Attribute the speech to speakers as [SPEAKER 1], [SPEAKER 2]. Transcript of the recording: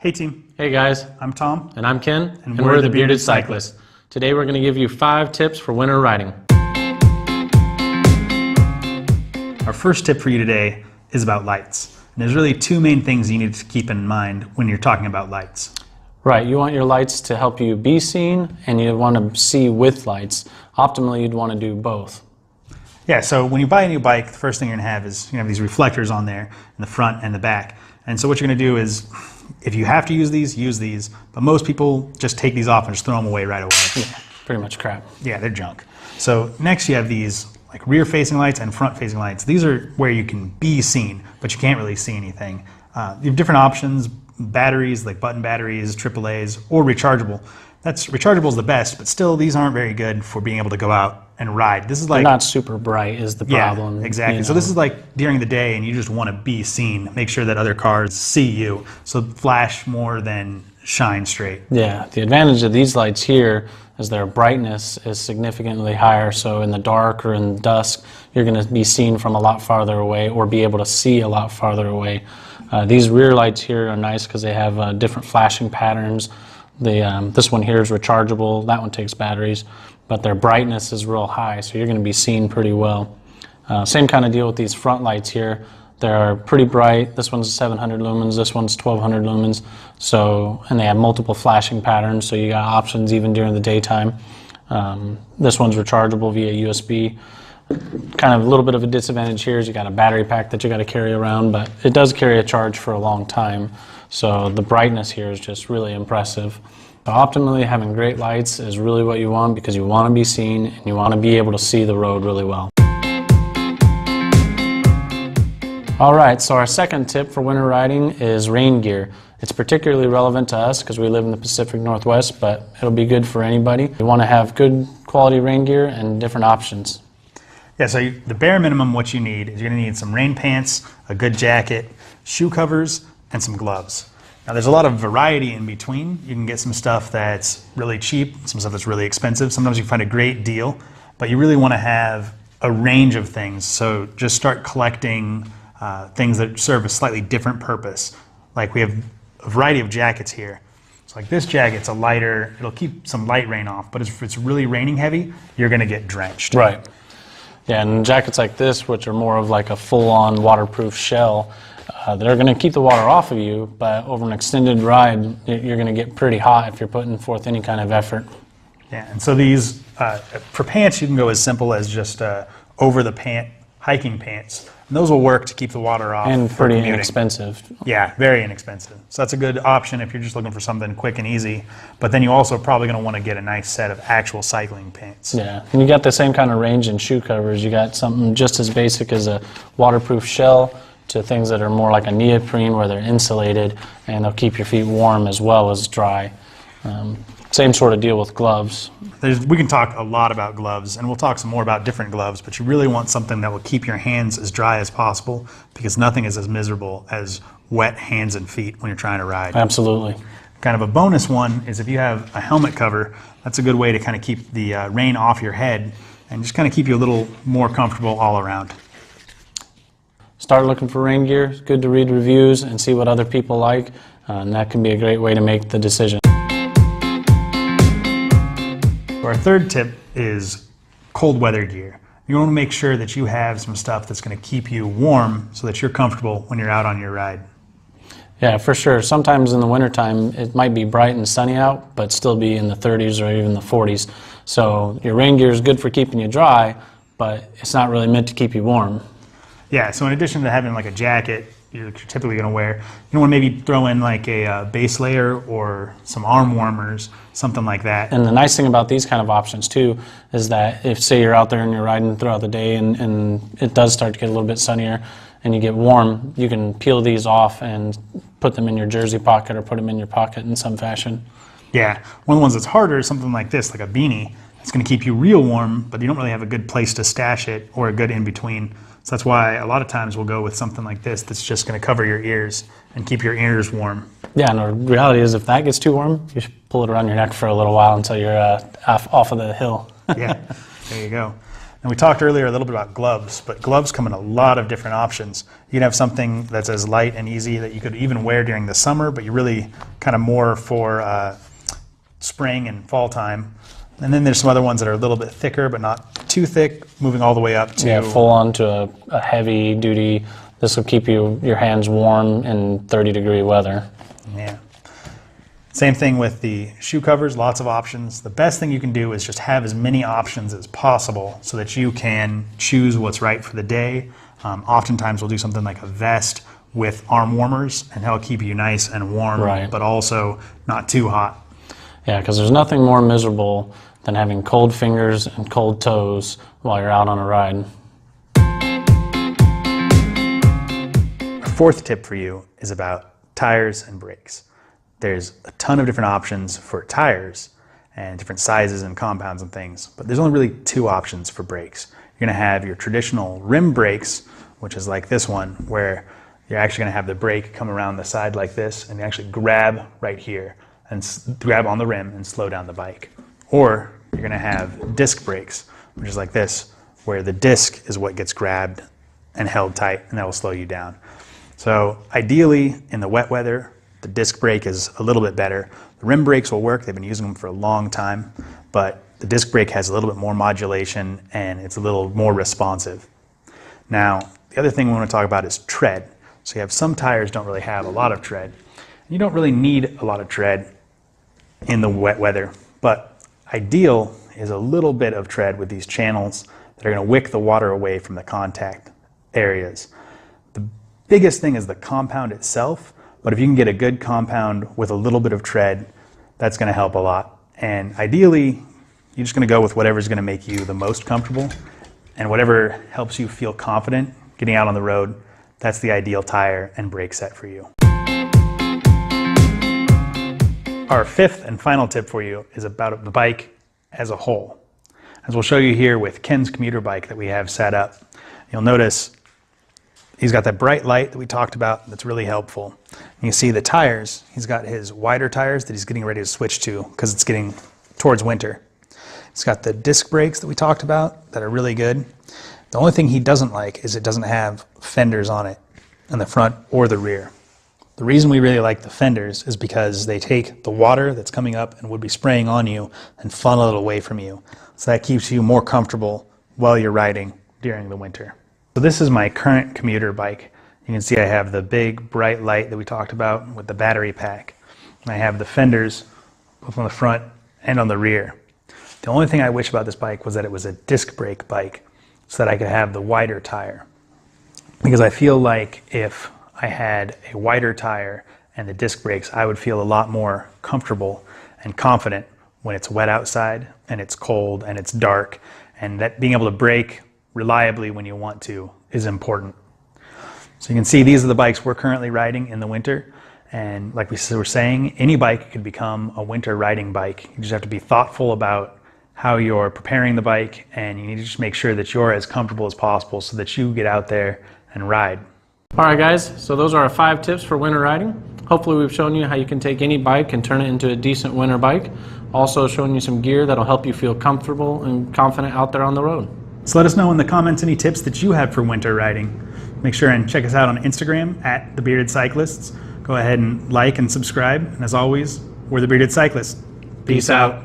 [SPEAKER 1] Hey team.
[SPEAKER 2] Hey guys.
[SPEAKER 1] I'm Tom.
[SPEAKER 2] And I'm Ken.
[SPEAKER 1] And we're the Bearded Cyclists.
[SPEAKER 2] Today we're going to give you 5 tips for winter riding.
[SPEAKER 1] Our first tip for you today is about lights. And there's really 2 main things you need to keep in mind when you're talking about lights.
[SPEAKER 2] Right, you want your lights to help you be seen, and you want to see with lights. Optimally, you'd want to do both.
[SPEAKER 1] Yeah, so when you buy a new bike, the first thing you're going to have is these reflectors on there in the front and the back. And so what you're going to do is, if you have to use these, but most people just take these off and just throw them away right away.
[SPEAKER 2] Yeah, pretty much crap.
[SPEAKER 1] Yeah, they're junk. So next you have these like rear-facing lights and front-facing lights. These are where you can be seen, but you can't really see anything. You have different options, batteries like button batteries, AAAs, or rechargeable. Rechargeable is the best, but still these aren't very good for being able to go out and ride. This is like
[SPEAKER 2] they're not super bright is the problem.
[SPEAKER 1] Yeah, exactly. So this is like during the day and you just want to be seen. Make sure that other cars see you. So flash more than shine straight.
[SPEAKER 2] Yeah, the advantage of these lights here is their brightness is significantly higher. So in the dark or in dusk, you're going to be seen from a lot farther away or be able to see a lot farther away. These rear lights here are nice because they have different flashing patterns. This one here is rechargeable, that one takes batteries, but their brightness is real high, so you're going to be seen pretty well. Same kind of deal with these front lights here. They're pretty bright. This one's 700 lumens, this one's 1200 lumens, and they have multiple flashing patterns, so you got options even during the daytime. This one's rechargeable via USB. Kind of a little bit of a disadvantage here is you got a battery pack that you got to carry around, but it does carry a charge for a long time. So the brightness here is just really impressive. So optimally, having great lights is really what you want because you want to be seen and you want to be able to see the road really well. Alright, so our second tip for winter riding is rain gear. It's particularly relevant to us because we live in the Pacific Northwest, but it'll be good for anybody. You want to have good quality rain gear and different options.
[SPEAKER 1] Yeah, so the bare minimum what you need is you're going to need some rain pants, a good jacket, shoe covers, and some gloves. Now there's a lot of variety in between. You can get some stuff that's really cheap, some stuff that's really expensive. Sometimes you can find a great deal, but you really want to have a range of things. So just start collecting things that serve a slightly different purpose. Like we have a variety of jackets here. So like this jacket's a lighter, it'll keep some light rain off, but if it's really raining heavy, you're going to get drenched.
[SPEAKER 2] Right. Yeah, and jackets like this, which are more of like a full-on waterproof shell, they're going to keep the water off of you, but over an extended ride, you're going to get pretty hot if you're putting forth any kind of effort.
[SPEAKER 1] Yeah, and so these, for pants, you can go as simple as just over-the-pant hiking pants. And those will work to keep the water off.
[SPEAKER 2] And pretty inexpensive.
[SPEAKER 1] Yeah, very inexpensive. So that's a good option if you're just looking for something quick and easy. But then you also probably going to want to get a nice set of actual cycling pants.
[SPEAKER 2] Yeah, and you got the same kind of range in shoe covers. You got something just as basic as a waterproof shell to things that are more like a neoprene where they're insulated and they'll keep your feet warm as well as dry. Same sort of deal with gloves.
[SPEAKER 1] We can talk a lot about gloves, and we'll talk some more about different gloves, but you really want something that will keep your hands as dry as possible because nothing is as miserable as wet hands and feet when you're trying to ride.
[SPEAKER 2] Absolutely.
[SPEAKER 1] Kind of a bonus one is if you have a helmet cover, that's a good way to kind of keep the rain off your head and just kind of keep you a little more comfortable all around.
[SPEAKER 2] Start looking for rain gear. It's good to read reviews and see what other people like, and that can be a great way to make the decision.
[SPEAKER 1] Our third tip is cold weather gear. You want to make sure that you have some stuff that's going to keep you warm so that you're comfortable when you're out on your ride.
[SPEAKER 2] Yeah, for sure. Sometimes in the wintertime it might be bright and sunny out, but still be in the 30s or even the 40s. So your rain gear is good for keeping you dry, but it's not really meant to keep you warm.
[SPEAKER 1] Yeah, so in addition to having like a jacket you're typically going to wear, you want to maybe throw in like a base layer or some arm warmers, something like that.
[SPEAKER 2] And the nice thing about these kind of options too is that if say you're out there and you're riding throughout the day and it does start to get a little bit sunnier and you get warm, you can peel these off and put them in your jersey pocket or put them in your pocket in some fashion.
[SPEAKER 1] Yeah, one of the ones that's harder is something like this, like a beanie. It's going to keep you real warm, but you don't really have a good place to stash it or a good in-between. So that's why a lot of times we'll go with something like this that's just going to cover your ears and keep your ears warm.
[SPEAKER 2] Yeah, and the reality is if that gets too warm, you should pull it around your neck for a little while until you're off of the hill.
[SPEAKER 1] Yeah, there you go. And we talked earlier a little bit about gloves, but gloves come in a lot of different options. You can have something that's as light and easy that you could even wear during the summer, but you're really kind of more for spring and fall time. And then there's some other ones that are a little bit thicker, but not too thick, moving all the way up to...
[SPEAKER 2] Yeah, full on to a heavy duty. This will keep your hands warm in 30-degree weather.
[SPEAKER 1] Yeah. Same thing with the shoe covers, lots of options. The best thing you can do is just have as many options as possible so that you can choose what's right for the day. Oftentimes we'll do something like a vest with arm warmers, and that'll keep you nice and warm,
[SPEAKER 2] right,
[SPEAKER 1] but also not too hot.
[SPEAKER 2] Yeah, because there's nothing more miserable than having cold fingers and cold toes while you're out on a ride.
[SPEAKER 1] Our fourth tip for you is about tires and brakes. There's a ton of different options for tires and different sizes and compounds and things, but there's only really two options for brakes. You're going to have your traditional rim brakes, which is like this one, where you're actually going to have the brake come around the side like this and you actually grab right here and grab on the rim and slow down the bike. Or you're going to have disc brakes, which is like this, where the disc is what gets grabbed and held tight, and that will slow you down. So ideally, in the wet weather, the disc brake is a little bit better. The rim brakes will work. They've been using them for a long time, but the disc brake has a little bit more modulation and it's a little more responsive. Now, the other thing we want to talk about is tread. So you have some tires don't really have a lot of tread. You don't really need a lot of tread in the wet weather, but ideal is a little bit of tread with these channels that are going to wick the water away from the contact areas. The biggest thing is the compound itself, but if you can get a good compound with a little bit of tread, that's going to help a lot. And ideally, you're just going to go with whatever's going to make you the most comfortable, and whatever helps you feel confident getting out on the road, that's the ideal tire and brake set for you. Our fifth and final tip for you is about the bike as a whole. As we'll show you here with Ken's commuter bike that we have set up, you'll notice he's got that bright light that we talked about that's really helpful. And you see the tires, he's got his wider tires that he's getting ready to switch to because it's getting towards winter. He's got the disc brakes that we talked about that are really good. The only thing he doesn't like is it doesn't have fenders on it in the front or the rear. The reason we really like the fenders is because they take the water that's coming up and would be spraying on you and funnel it away from you. So that keeps you more comfortable while you're riding during the winter. So this is my current commuter bike. You can see I have the big bright light that we talked about with the battery pack. And I have the fenders both on the front and on the rear. The only thing I wish about this bike was that it was a disc brake bike so that I could have the wider tire. Because I feel like if I had a wider tire and the disc brakes, I would feel a lot more comfortable and confident when it's wet outside and it's cold and it's dark, and that being able to brake reliably when you want to is important. So you can see these are the bikes we're currently riding in the winter, and like we were saying, any bike could become a winter riding bike. You just have to be thoughtful about how you're preparing the bike, and you need to just make sure that you're as comfortable as possible so that you get out there and ride.
[SPEAKER 2] All right, guys, so those are our 5 tips for winter riding. Hopefully we've shown you how you can take any bike and turn it into a decent winter bike. Also shown you some gear that'll help you feel comfortable and confident out there on the road.
[SPEAKER 1] So let us know in the comments any tips that you have for winter riding. Make sure and check us out on Instagram at The Bearded Cyclists. Go ahead and like and subscribe. And as always, we're The Bearded Cyclists. Peace out.